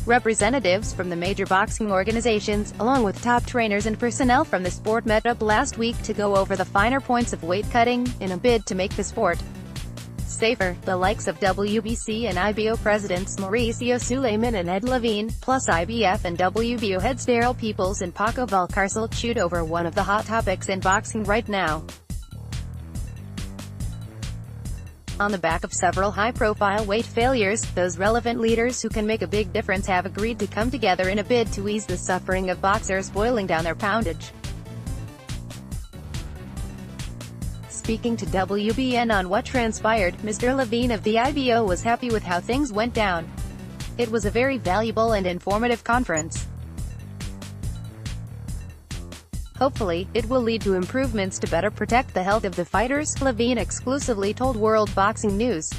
Representatives from the major boxing organizations, along with top trainers and personnel from the sport met up last week to go over the finer points of weight cutting, in a bid to make the sport safer. The likes of WBC and IBO presidents Mauricio, Sulaiman and Levine, plus IBF and WBO heads Darryll and Paco Valcarcel chewed over one of the hot topics in boxing right now. On the back of several high-profile weight failures, those relevant leaders who can make a big difference have agreed to come together in a bid to ease the suffering of boxers boiling down their poundage. Speaking to WBN on what transpired, Mr. Levine of the IBO was happy with how things went down. It was a very valuable and informative conference. Hopefully, it will lead to improvements to better protect the health of the fighters, Levine exclusively told World Boxing News.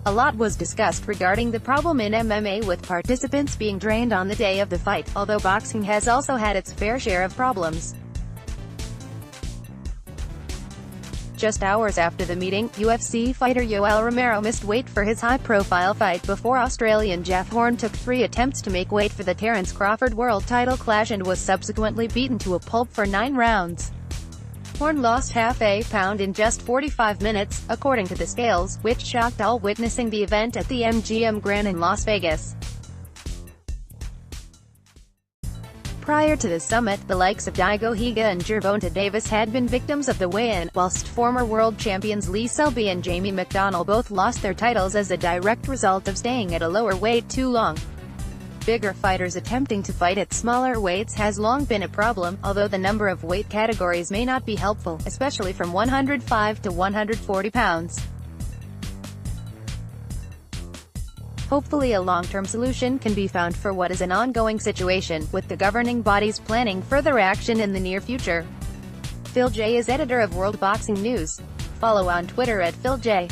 A lot was discussed regarding the problem in MMA with participants being drained on the day of the fight, although boxing has also had its fair share of problems. Just hours after the meeting, UFC fighter Yoel Romero missed weight for his high-profile fight before Australian Jeff Horn took 3 attempts to make weight for the Terence Crawford world title clash and was subsequently beaten to a pulp for 9 rounds. Horn lost half a pound in just 45 minutes, according to the scales, which shocked all witnessing the event at the MGM Grand in Las Vegas. Prior to the summit, the likes of Diego Higa and Gervonta Davis had been victims of the weigh-in, whilst former world champions Lee Selby and Jamie McDonnell both lost their titles as a direct result of staying at a lower weight too long. Bigger fighters attempting to fight at smaller weights has long been a problem, although the number of weight categories may not be helpful, especially from 105 to 140 pounds. Hopefully a long-term solution can be found for what is an ongoing situation, with the governing bodies planning further action in the near future. Phil J is editor of World Boxing News. Follow on Twitter at Phil J.